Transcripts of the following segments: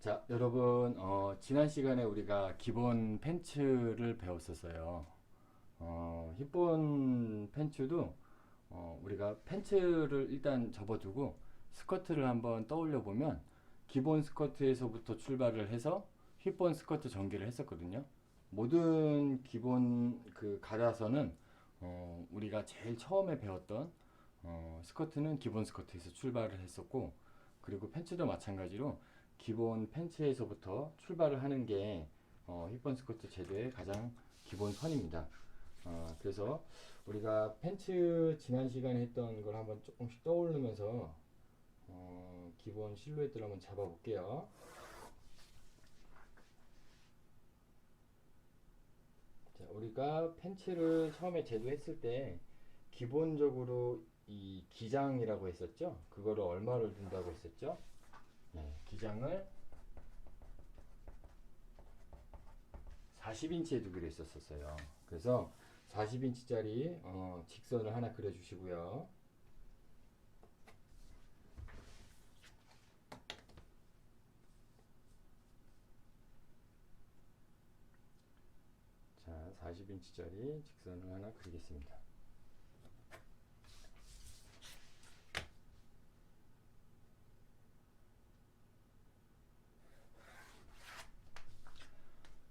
자, 여러분, 지난 시간에 우리가 기본 팬츠를 배웠었어요. 힙본 팬츠도, 우리가 팬츠를 일단 접어두고 스커트를 한번 떠올려 보면 기본 스커트에서부터 출발을 해서 힙본 스커트 전개를 했었거든요. 모든 기본 그 가다서는, 우리가 제일 처음에 배웠던, 스커트는 기본 스커트에서 출발을 했었고, 그리고 팬츠도 마찬가지로 기본 팬츠에서부터 출발을 하는 게 힙번 스커트 제도의 가장 기본선입니다. 그래서 우리가 팬츠 지난 시간에 했던 걸 한번 조금씩 떠오르면서 기본 실루엣들을 한번 잡아볼게요. 자, 우리가 팬츠를 처음에 제도했을 때 기본적으로 이 기장이라고 했었죠. 그거를 얼마를 둔다고 했었죠. 네, 기장을 40인치에 두기로 했었어요. 그래서 40인치짜리 직선을 하나 그려주시고요. 자, 40인치짜리 직선을 하나 그리겠습니다.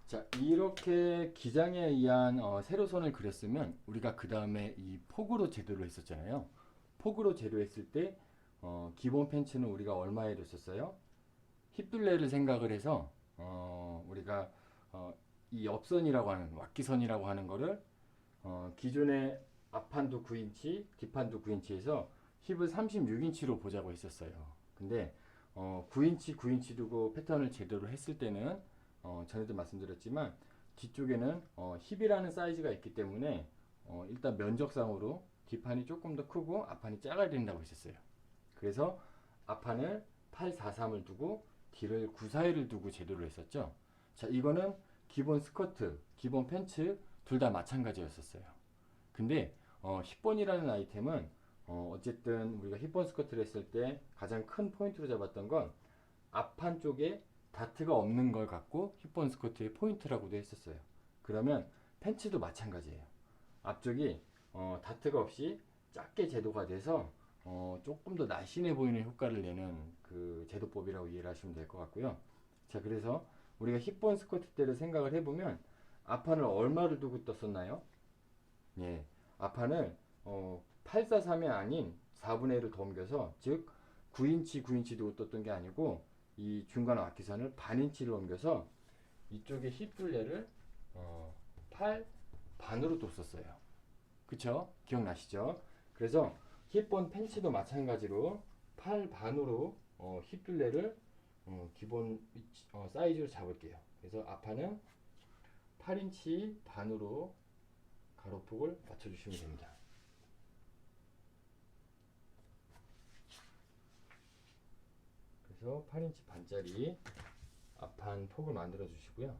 자, 이렇게 기장에 의한 세로선을 그렸으면 우리가 그 다음에 이 폭으로 제도를 했었잖아요. 폭으로 제도했을 때 기본 팬츠는 우리가 얼마에 뒀었어요? 힙둘레를 생각을 해서 우리가 이 옆선이라고 하는 왁기선이라고 하는 거를 기존의 앞판도 9인치, 뒷판도 9인치에서 힙을 36인치로 보자고 했었어요. 근데 9인치, 9인치 두고 패턴을 제대로 했을 때는 전에도 말씀드렸지만 뒤쪽에는 힙이라는 사이즈가 있기 때문에 일단 면적상으로 뒷판이 조금 더 크고 앞판이 작아야 된다고 했었어요. 그래서 앞판을 843을 두고 뒤를 941을 두고 제도를 했었죠. 자, 이거는 기본 스커트, 기본 팬츠 둘 다 마찬가지였었어요. 근데 10번이라는 아이템은 어쨌든 우리가 10번 스커트를 했을 때 가장 큰 포인트로 잡았던 건 앞판 쪽에 다트가 없는 걸 갖고 힙본 스커트의 포인트라고도 했었어요. 그러면 팬츠도 마찬가지예요. 앞쪽이 다트가 없이 작게 제도가 돼서 조금 더 날씬해 보이는 효과를 내는 그 제도법이라고 이해를 하시면 될 것 같고요. 자, 그래서 우리가 힙본 스커트 때를 생각을 해보면 앞판을 얼마를 두고 떴었나요? 예, 앞판을 843이 아닌 4분의 1을 더 옮겨서 즉 9인치 9인치 두고 떴던 게 아니고 이 중간 앞기선을 반인치를 옮겨서 이쪽에 힙 둘레를 8 반으로 뒀었어요. 그쵸? 기억나시죠? 그래서 힙본 팬츠도 마찬가지로 8 반으로 힙 둘레를 기본 사이즈로 잡을게요. 그래서 앞판은 8인치 반으로 가로폭을 맞춰주시면 됩니다. 그래서 8인치 반짜리 앞판 폭을 만들어 주시고요.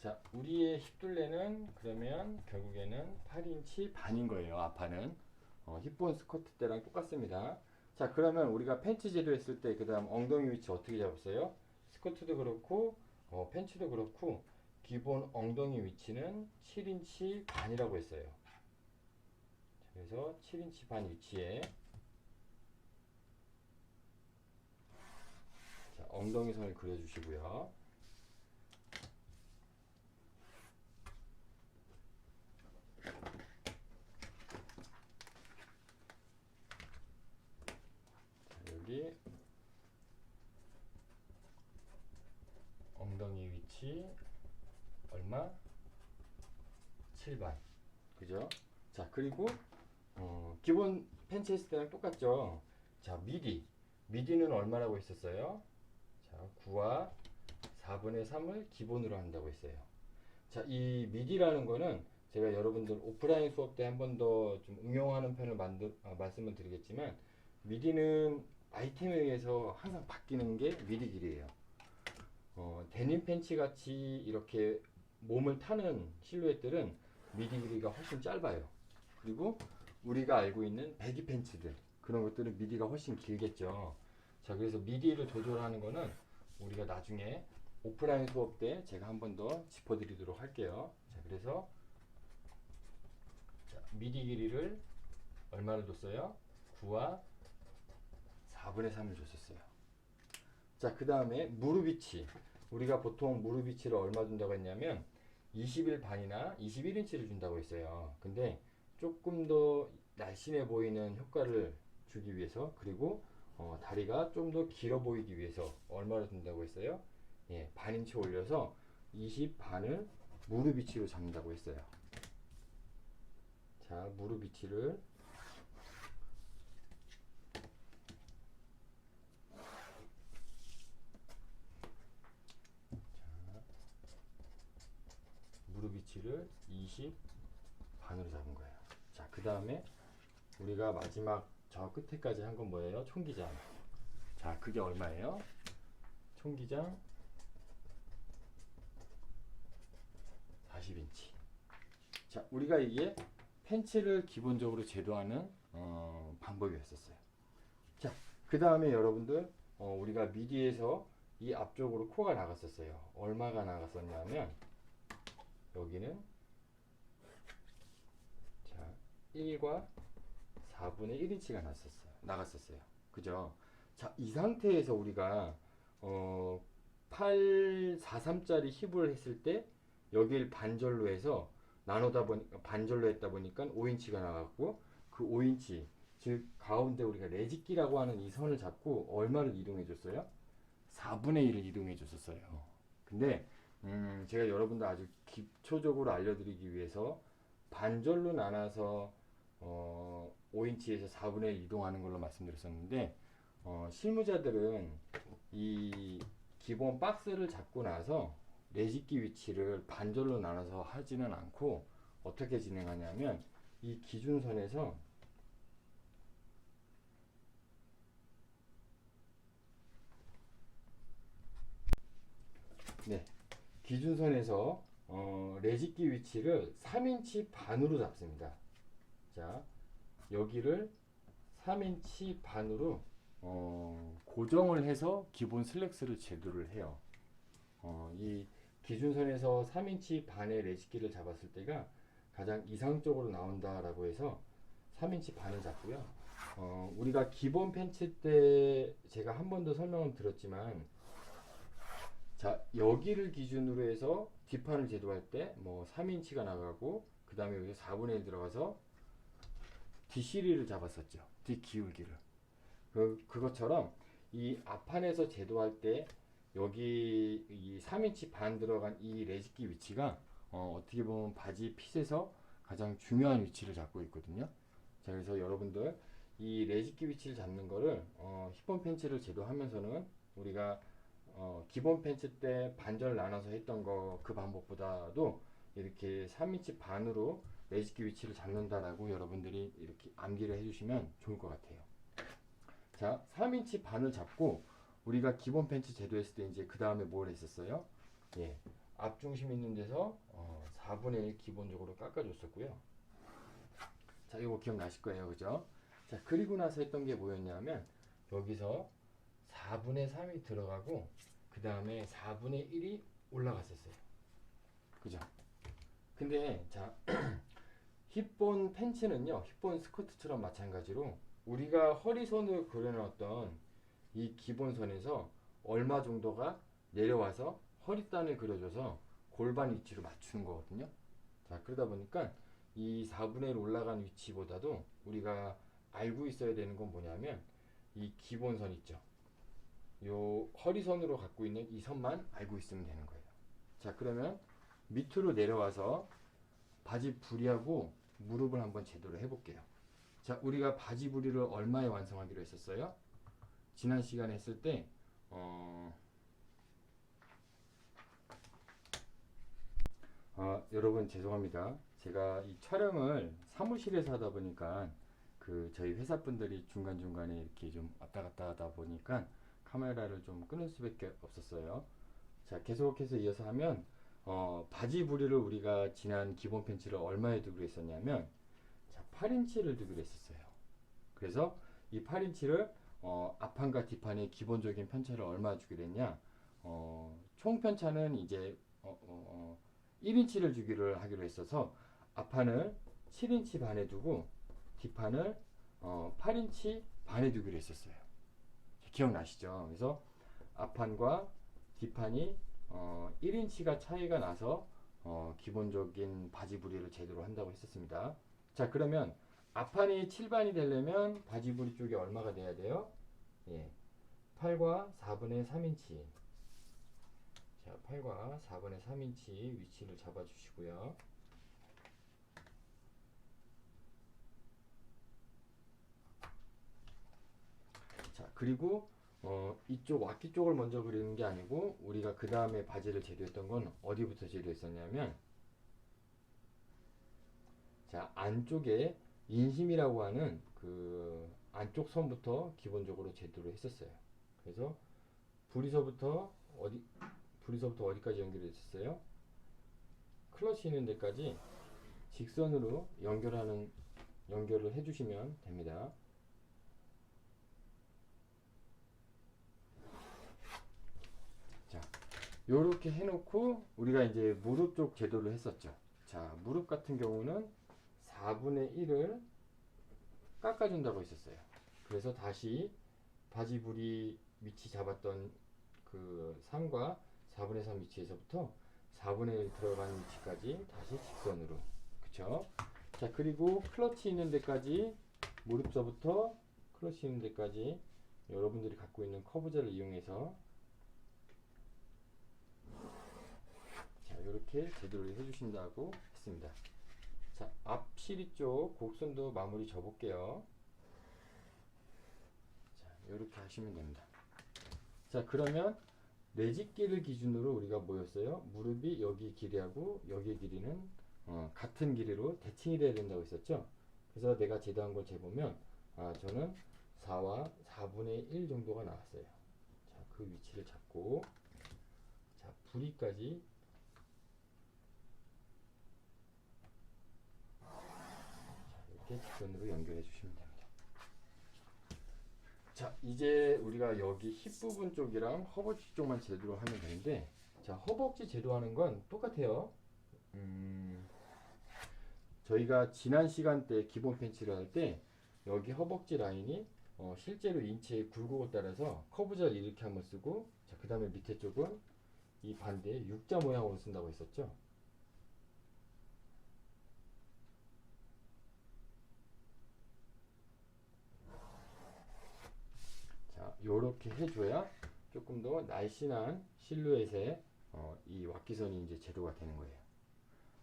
자, 우리의 힙둘레는 그러면 결국에는 8인치 반인 거예요. 앞판은 힙본 스커트 때랑 똑같습니다. 자, 그러면 우리가 팬츠 제도했을 때 그 다음 엉덩이 위치 어떻게 잡았어요? 스커트도 그렇고 팬츠도 그렇고 기본 엉덩이 위치는 7인치 반이라고 했어요. 그래서 7인치 반 위치에 자, 엉덩이 선을 그려주시고요. 자, 여기 엉덩이 위치 얼마? 7반. 그죠? 자, 그리고 기본 팬츠 했을 때랑 똑같죠. 자, 미디는 얼마라고 했었어요? 자, 9와 4분의 3을 기본으로 한다고 했어요. 자, 이 미디라는 거는 제가 여러분들 오프라인 수업 때 한 번 더 좀 응용하는 편을 말씀을 드리겠지만 미디는 아이템에 의해서 항상 바뀌는 게 미디 길이에요. 데님 팬츠 같이 이렇게 몸을 타는 실루엣들은 미디 길이가 훨씬 짧아요. 그리고 우리가 알고 있는 배기 팬츠들 그런 것들은 미디가 훨씬 길겠죠. 자, 그래서 미디를 조절하는 거는 우리가 나중에 오프라인 수업 때 제가 한 번 더 짚어드리도록 할게요. 자, 그래서 자, 미디 길이를 얼마를 줬어요? 9와 4분의 3을 줬었어요. 자, 그 다음에 무릎 위치. 우리가 보통 무릎 위치를 얼마 준다고 했냐면 20일 반이나 21인치를 준다고 했어요. 근데 조금 더 날씬해 보이는 효과를 주기 위해서, 그리고 다리가 좀 더 길어 보이기 위해서 얼마를 준다고 했어요? 예, 반인치 올려서 20 반을 무릎 위치로 잡는다고 했어요. 자, 무릎 위치를 무릎 위치를 20 반으로 잡은 거예요. 자, 그 다음에 우리가 마지막 저 끝에까지 한 건 뭐예요? 총기장. 자, 그게 얼마예요? 총기장 40인치. 자, 우리가 이게 팬츠를 기본적으로 제도하는 방법이었었어요. 자, 그 다음에 여러분들 우리가 미디에서 이 앞쪽으로 코가 나갔었어요. 얼마가 나갔었냐면 여기는 자 1과 4분의 1인치가 나갔었어요. 그죠? 자, 이 상태에서 우리가 843짜리 힙을 했을 때 여기를 반절로 해서 나누다 보니까 반절로 했다 보니까 5인치가 나갔고, 그 5인치 즉 가운데 우리가 레짓기라고 하는 이 선을 잡고 얼마를 이동해 줬어요? 4분의 1을 이동해 줬었어요. 근데 제가 여러분들 아주 기초적으로 알려드리기 위해서 반절로 나눠서 5인치에서 4분의 1 이동하는 걸로 말씀드렸었는데, 실무자들은 이 기본 박스를 잡고 나서 레짓기 위치를 반절로 나눠서 하지는 않고 어떻게 진행하냐면 이 기준선에서 네, 기준선에서 레짓기 위치를 3인치 반으로 잡습니다. 자, 여기를 3인치 반으로 고정을 해서 기본 슬랙스를 제도를 해요. 이 기준선에서 3인치 반의 레짓기를 잡았을 때가 가장 이상적으로 나온다라고 해서 3인치 반을 잡고요. 우리가 기본 팬츠 때 제가 한 번 더 설명을 드렸지만, 자, 여기를 기준으로 해서 뒷판을 제도할 때 뭐 3인치가 나가고, 그 다음에 여기서 4분의 1 들어가서 뒷시리를 잡았었죠. 뒷 기울기를. 그것처럼 이 앞판에서 제도할 때 여기 이 3인치 반 들어간 이 레짓기 위치가 어떻게 보면 바지 핏에서 가장 중요한 위치를 잡고 있거든요. 자, 그래서 여러분들 이 레짓기 위치를 잡는 거를 힙본 팬츠를 제도하면서는 우리가 기본 팬츠 때 반절 나눠서 했던 거 그 방법보다도 이렇게 3인치 반으로 레짓기 위치를 잡는다라고 여러분들이 이렇게 암기를 해주시면 좋을 것 같아요. 자, 3인치 반을 잡고 우리가 기본 팬츠 제도했을 때 이제 그 다음에 뭘 했었어요? 예, 앞중심 있는 데서 4분의 1 기본적으로 깎아줬었고요. 자, 이거 기억나실 거예요, 그죠? 자, 그리고 나서 했던 게 뭐였냐면 여기서 4분의 3이 들어가고 그 다음에 4분의 1이 올라갔었어요. 그죠? 근데 자, 힙본 팬츠는요, 힙본 스커트처럼 마찬가지로 우리가 허리선을 그려놨던 이 기본선에서 얼마 정도가 내려와서 허리단을 그려줘서 골반 위치로 맞추는 거거든요. 자, 그러다 보니까 이 4분의 1 올라간 위치보다도 우리가 알고 있어야 되는 건 뭐냐면 이 기본선 있죠. 요 허리선으로 갖고 있는 이 선만 알고 있으면 되는 거예요. 자, 그러면 밑으로 내려와서 바지 부리하고 무릎을 한번 제대로 해볼게요. 자, 우리가 바지 부리를 얼마에 완성하기로 했었어요? 지난 시간에 했을 때 여러분 죄송합니다. 제가 이 촬영을 사무실에서 하다 보니까 그 저희 회사 분들이 중간중간에 이렇게 좀 왔다 갔다 하다 보니까 카메라를 좀 끊을 수밖에 없었어요. 자, 계속해서 이어서 하면 바지 부리를 우리가 지난 기본 팬츠를 얼마에 두기로 했었냐면, 자, 8인치를 두기로 했었어요. 그래서 이 8인치를 앞판과 뒷판의 기본적인 편차를 얼마 주기로 했냐? 총 편차는 이제 1인치를 주기를 하기로 했어서 앞판을 7인치 반에 두고 뒷판을 8인치 반에 두기로 했었어요. 기억나시죠? 그래서 앞판과 뒷판이 1인치가 차이가 나서 기본적인 바지 부리를 제대로 한다고 했었습니다. 자, 그러면 앞판이 7반이 되려면 바지 부리 쪽이 얼마가 돼야 돼요? 예, 8과 4분의 3인치. 자, 8과 4분의 3인치 위치를 잡아주시고요. 자, 그리고 이쪽 와키 쪽을 먼저 그리는 게 아니고 우리가 그 다음에 바지를 제도했던 건 어디부터 제도했었냐면, 자, 안쪽에 인심이라고 하는 그 안쪽 선부터 기본적으로 제도를 했었어요. 그래서 부리서부터 어디까지 연결했었어요? 클러치 있는 데까지 직선으로 연결을 해주시면 됩니다. 자, 요렇게 해놓고 우리가 이제 무릎 쪽 제도를 했었죠. 자, 무릎 같은 경우는 4분의 1을 깎아준다고 했었어요. 그래서 다시 바지 부리 위치 잡았던 그 3과 4분의 3 위치에서부터 4분의 1 들어간 위치까지 다시 직선으로. 그쵸? 자, 그리고 클러치 있는 데까지, 무릎서부터 클러치 있는 데까지 여러분들이 갖고 있는 커브제를 이용해서 자, 이렇게 제도를 해주신다고 했습니다. 자, 앞 시리 쪽 곡선도 마무리 접을게요. 자, 이렇게 하시면 됩니다. 자, 그러면 내집기를 기준으로 우리가 뭐였어요? 무릎이 여기 길이하고 여기 길이는 같은 길이로 대칭이 돼야 된다고 했었죠. 그래서 내가 제도한 걸 재보면 저는 4와 4분의 1 정도가 나왔어요. 자, 그 위치를 잡고, 자, 부리까지 이렇게 직선으로 연결해 주시면 됩니다. 자, 이제 우리가 여기 힙 부분 쪽이랑 허벅지 쪽만 제대로 하면 되는데, 자, 허벅지 제도하는 건 똑같아요. 저희가 지난 시간 때 기본 팬츠를 할 때 여기 허벅지 라인이 실제로 인체의 굴곡을 따라서 커브자를 이렇게 한번 쓰고, 자, 그 다음에 밑에 쪽은 이 반대에 U자 모양으로 쓴다고 했었죠. 자, 요렇게 해줘야 조금 더 날씬한 실루엣의 이 왁기선이 이제 제도가 되는 거예요.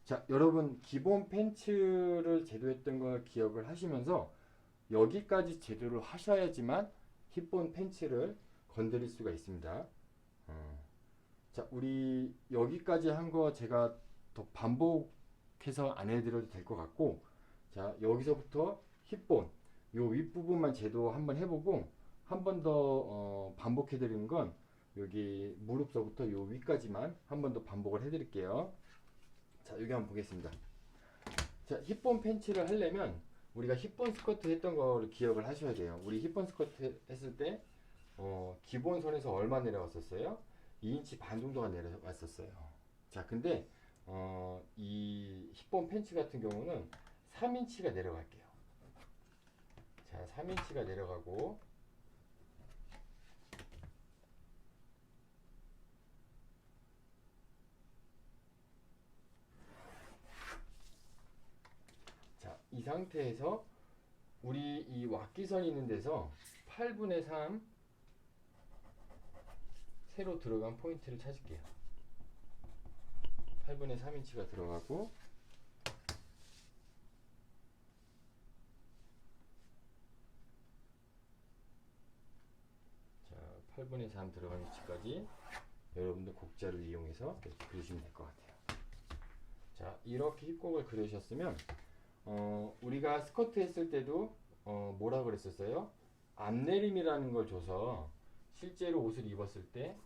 자, 여러분 기본 팬츠를 제도했던 걸 기억을 하시면서 여기까지 제도를 하셔야지만 힙본 팬츠를 건드릴 수가 있습니다. 자, 우리 여기까지 한 거 제가 더 반복해서 안 해드려도 될 것 같고, 자, 여기서부터 힙본 요 윗부분만 제도 한번 해보고, 한 번 더 반복해 드리는 건 여기 무릎서부터 요 위까지만 한 번 더 반복을 해 드릴게요. 자, 여기 한번 보겠습니다. 자, 힙본 팬츠를 하려면 우리가 힙본 스커트 했던 거를 기억을 하셔야 돼요. 우리 힙본 스커트 했을 때 기본선에서 얼마 내려왔었어요? 2인치 반 정도가 내려왔었어요. 자, 근데 이 힙본 팬츠 같은 경우는 3인치가 내려갈게요. 자, 3인치가 내려가고, 자, 이 상태에서 우리 이 왁기선 있는 데서 8분의 3 새로 들어간 포인트를 찾을게요. 8분의 3인치가 들어가고, 자, 8분의 3 들어간 위치까지 여러분들 곡자를 이용해서 이렇게 그리시면 될 것 같아요. 자, 이렇게 힙곡을 그리셨으면 우리가 스커트 했을 때도 뭐라 그랬었어요? 앞내림이라는 걸 줘서 실제로 옷을 입었을 때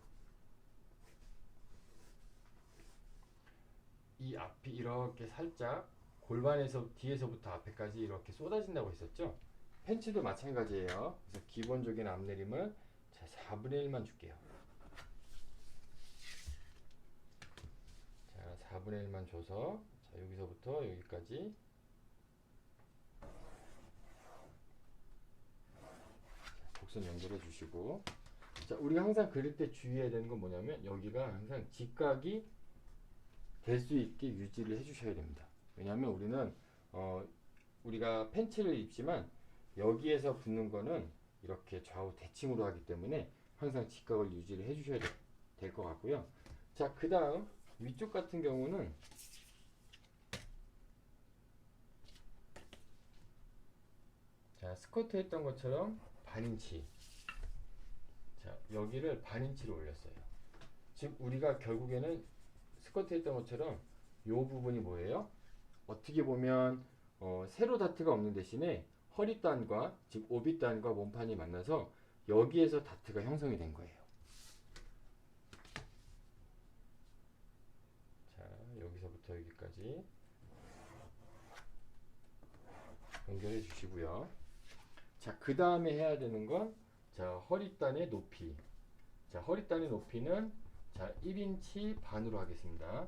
이 앞이 이렇게 살짝 골반에서 뒤에서부터 앞에까지 이렇게 쏟아진다고 했었죠. 팬츠도 마찬가지예요. 그래서 기본적인 앞내림은 자 4분의 1만 줄게요. 자 4분의 1만 줘서 자 여기서부터 여기까지 곡선 연결해 주시고, 자 우리가 항상 그릴 때 주의해야 되는 건 뭐냐면 여기가 항상 직각이 될 수 있게 유지를 해 주셔야 됩니다. 왜냐하면 우리는 우리가 팬츠를 입지만 여기에서 붙는 거는 이렇게 좌우 대칭으로 하기 때문에 항상 직각을 유지를 해 주셔야 될 것 같고요. 자 그 다음 위쪽 같은 경우는 자 스커트 했던 것처럼 반인치, 자 여기를 반인치로 올렸어요. 즉 우리가 결국에는 스커트 했던 것처럼 이 부분이 뭐예요? 어떻게 보면 세로 다트가 없는 대신에 허리단과 즉 오비단과 몸판이 만나서 여기에서 다트가 형성이 된 거예요. 자 여기서부터 여기까지 연결해 주시고요. 자 그 다음에 해야 되는 건 자 허리단의 높이. 자 허리단의 높이는 자 1인치 반으로 하겠습니다.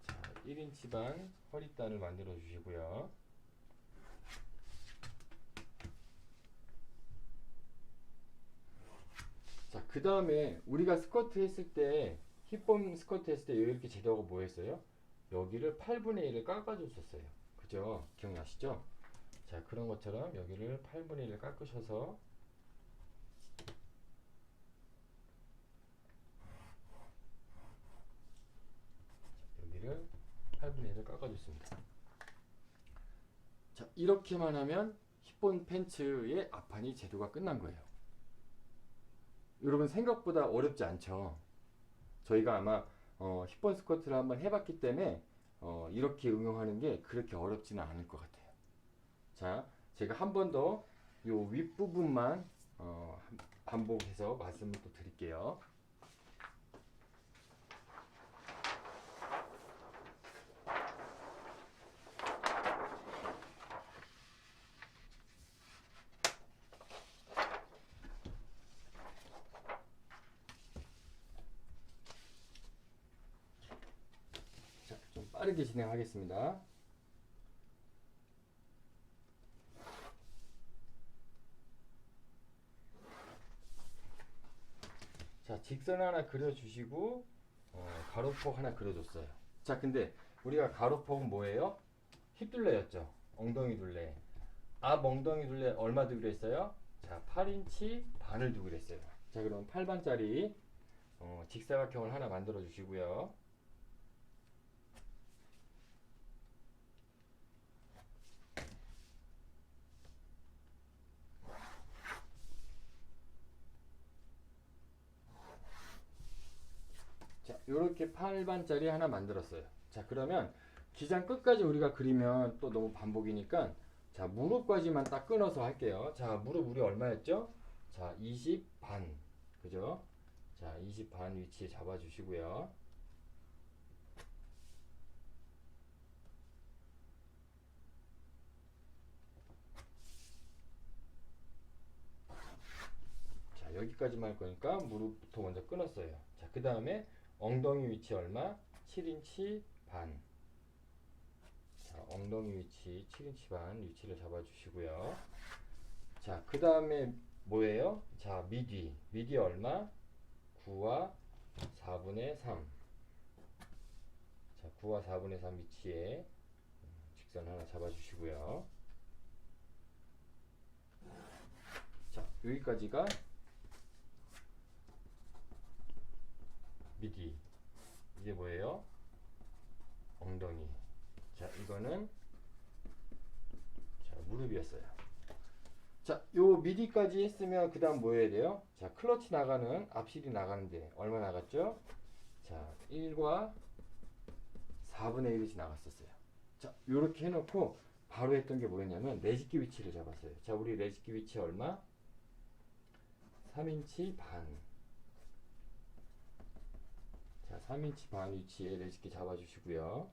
자 1인치 반 허리단을 만들어 주시고요. 자 그 다음에 우리가 스커트 했을 때 힙범 스커트 했을 때 이렇게 제도가 뭐였어요? 여기를 8분의 1을 깎아줬었어요. 그죠? 기억나시죠? 자 그런 것처럼 여기를 8분의 1을 깎으셔서 여기를 8분의 1을 깎아줬습니다. 자 이렇게만 하면 힙본 팬츠의 앞판이 제도가 끝난 거예요. 여러분 생각보다 어렵지 않죠? 저희가 아마 힙본 스쿼트를 한번 해봤기 때문에 이렇게 응용하는 게 그렇게 어렵지는 않을 것 같아요. 자 제가 한 번 더 요 윗부분만 반복해서 말씀을 또 드릴게요. 자, 좀 빠르게 진행하겠습니다. 자, 직선 하나 그려주시고 가로폭 하나 그려줬어요. 자, 근데 우리가 가로폭은 뭐예요? 힙둘레였죠. 엉덩이 둘레. 앞 엉덩이 둘레 얼마 두기로 했어요? 자, 8인치 반을 두기로 했어요. 자, 그럼 8반짜리 직사각형을 하나 만들어 주시고요. 자, 요렇게 8반짜리 하나 만들었어요. 자, 그러면 기장 끝까지 우리가 그리면 또 너무 반복이니까 자, 무릎까지만 딱 끊어서 할게요. 자, 무릎 우리 얼마였죠? 자, 20반. 그죠? 자, 20반 위치에 잡아 주시고요. 자, 여기까지만 할 거니까 무릎부터 먼저 끊었어요. 자, 그 다음에 엉덩이 위치 얼마? 7인치 반. 자, 엉덩이 위치 7인치 반 위치를 잡아 주시고요. 자, 그 다음에 뭐예요? 자, 미디 얼마? 9와 4분의 3. 자, 9와 4분의 3 위치에 직선 하나 잡아 주시고요. 자, 여기까지가 미디. 이게 뭐예요? 엉덩이. 자, 이거는 자, 무릎이었어요. 자, 요 미디까지 했으면 그 다음 뭐 해야 돼요? 자, 클러치 나가는 앞실이 나가는데 얼마 나갔죠? 자, 1과 4분의 1이 나갔었어요. 자, 요렇게 해놓고 바로 했던 게 뭐였냐면 내집기 위치를 잡았어요. 자, 우리 내집기 위치 얼마? 3인치 반. 자, 3인치 반 위치에 내집기 잡아주시고요.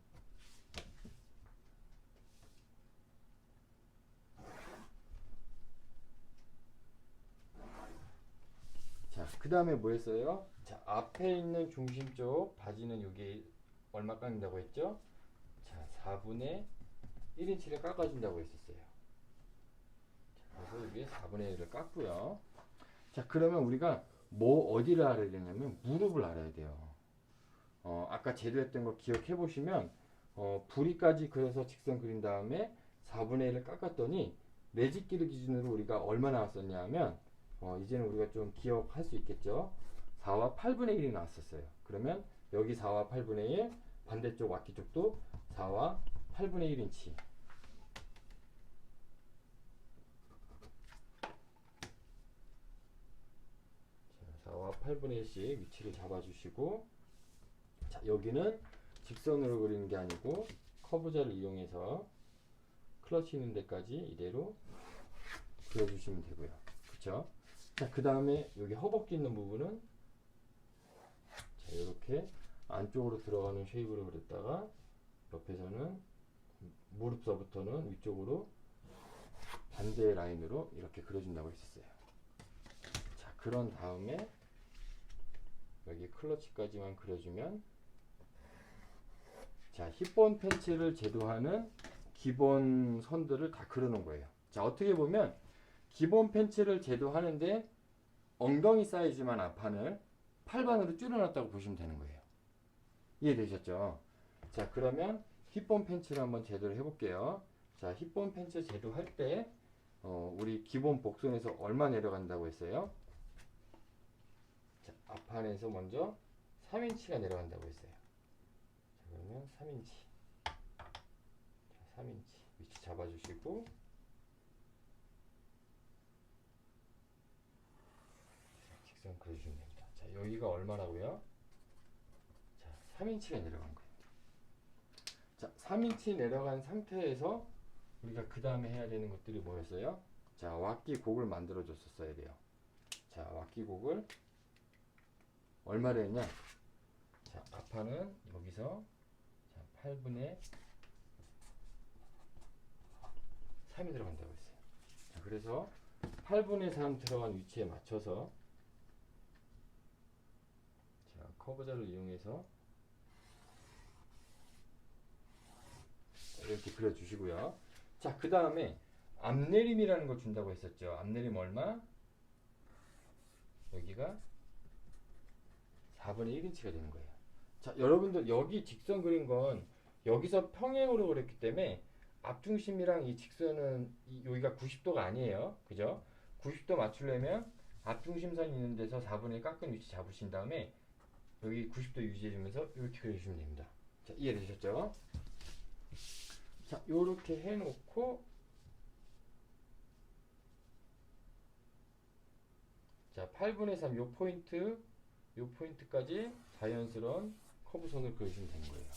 자, 그 다음에 뭐 했어요? 자, 앞에 있는 중심 쪽 바지는 여기 얼마 깎는다고 했죠? 자, 4분의 1인치를 깎아준다고 했었어요. 자, 그래서 여기에 4분의 1을 깎고요. 자, 그러면 우리가 뭐 어디를 알아야 되냐면 무릎을 알아야 돼요. 아까 제도했던 거 기억해 보시면 부리까지 그려서 직선 그린 다음에 4분의 1을 깎았더니 내집기를 기준으로 우리가 얼마 나왔었냐 하면 이제는 우리가 좀 기억할 수 있겠죠. 4와 8분의 1이 나왔었어요. 그러면 여기 4와 8분의 1, 반대쪽 와키 쪽도 4와 8분의 1인치. 4와 8분의 1씩 위치를 잡아주시고, 자, 여기는 직선으로 그리는 게 아니고 커브자를 이용해서 클러치 있는 데까지 이대로 그려주시면 되고요. 그쵸? 자, 그 다음에 여기 허벅지 있는 부분은 자, 이렇게 안쪽으로 들어가는 쉐입으로 그렸다가 옆에서는 무릎서부터는 위쪽으로 반대 라인으로 이렇게 그려준다고 했었어요. 자, 그런 다음에 여기 클러치까지만 그려주면, 자, 힙본 팬츠를 제도하는 기본 선들을 다 그려놓은 거예요. 자, 어떻게 보면 기본 팬츠를 제도하는데 엉덩이 사이즈만 앞판을 8반으로 줄여놨다고 보시면 되는 거예요. 이해되셨죠? 자, 그러면 힙본 팬츠를 한번 제도를 해볼게요. 자, 힙본 팬츠 제도할 때 우리 기본 복선에서 얼마 내려간다고 했어요? 자, 앞판에서 먼저 3인치가 내려간다고 했어요. 자, 그러면 3인치. 자, 3인치 위치 잡아주시고, 직선 그려주시면 됩니다. 자, 여기가 얼마라고요? 자, 3인치가 내려간 거예요. 자, 3인치 내려간 상태에서 우리가 그 다음에 해야 되는 것들이 뭐였어요? 자, 왁기곡을 만들어 줬었어야 돼요. 자, 왁기곡을 얼마를 했냐? 자, 앞판은 여기서 자, 8분의 3이 들어간다고 했어요. 자, 그래서 8분의 3 들어간 위치에 맞춰서 자, 커브자를 이용해서 이렇게 그려주시고요. 자, 그 다음에 앞내림이라는 걸 준다고 했었죠. 앞내림 얼마? 여기가 4분의 1인치가 되는 거예요. 자, 여러분들 여기 직선 그린 건 여기서 평행으로 그렸기 때문에 앞중심이랑 이 직선은 여기가 90도가 아니에요. 그죠? 90도 맞추려면 앞중심선 있는 데서 4분의 1 깎은 위치 잡으신 다음에 여기 90도 유지해주면서 이렇게 그려주시면 됩니다. 자, 이해되셨죠? 자, 요렇게 해놓고, 자, 8분의 3 요 포인트까지 자연스러운 커브선을 그려주시면 되는 거예요.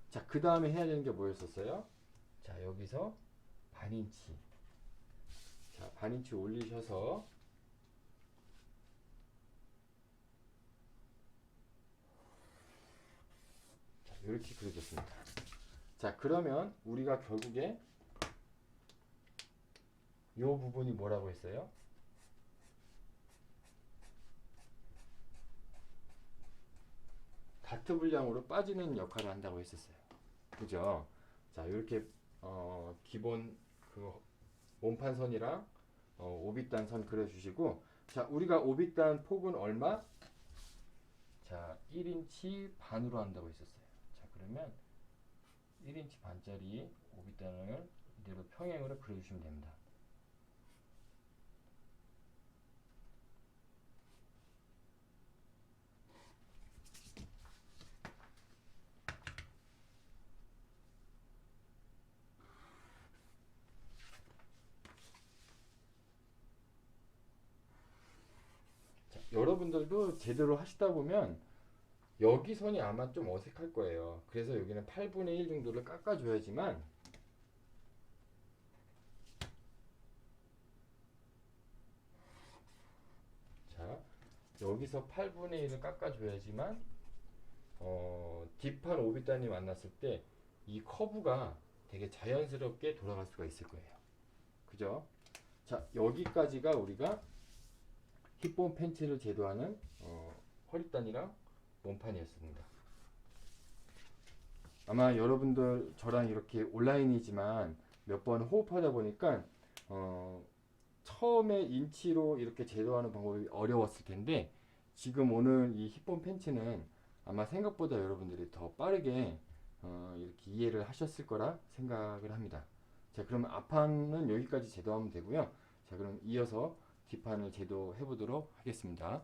자, 그 다음에 해야 되는 게 뭐였었어요? 자, 여기서 반인치. 자, 반인치 올리셔서 자, 이렇게 그려줬습니다. 자, 그러면 우리가 결국에 이 부분이 뭐라고 했어요? 다트 분량으로 빠지는 역할을 한다고 했었어요. 그죠? 자, 이렇게 기본 그 몸판선이랑 오빅단 선 그려주시고, 자, 우리가 오빅단 폭은 얼마? 자, 1인치 반으로 한다고 했었어요. 자, 그러면 1인치 반짜리 오빅단을 이대로 평행으로 그려주시면 됩니다. 자, 여러분들도 제대로 하시다 보면 여기 선이 아마 좀 어색할 거예요. 그래서 여기는 8분의 1 정도를 깎아줘야지만 자 여기서 8분의 1을 깎아줘야지만 뒷판 오비단이 만났을 때 이 커브가 되게 자연스럽게 돌아갈 수가 있을 거예요. 그죠? 자 여기까지가 우리가 힙본 팬츠를 제도하는 허리단이랑 몸판이었습니다. 아마 여러분들 저랑 이렇게 온라인이지만 몇 번 호흡하다 보니까 처음에 인치로 이렇게 제도하는 방법이 어려웠을 텐데 지금 오늘 이 힙본 팬츠는 아마 생각보다 여러분들이 더 빠르게 이렇게 이해를 하셨을 거라 생각을 합니다. 자, 그럼 앞판은 여기까지 제도하면 되고요. 자, 그럼 이어서 뒷판을 제도해 보도록 하겠습니다.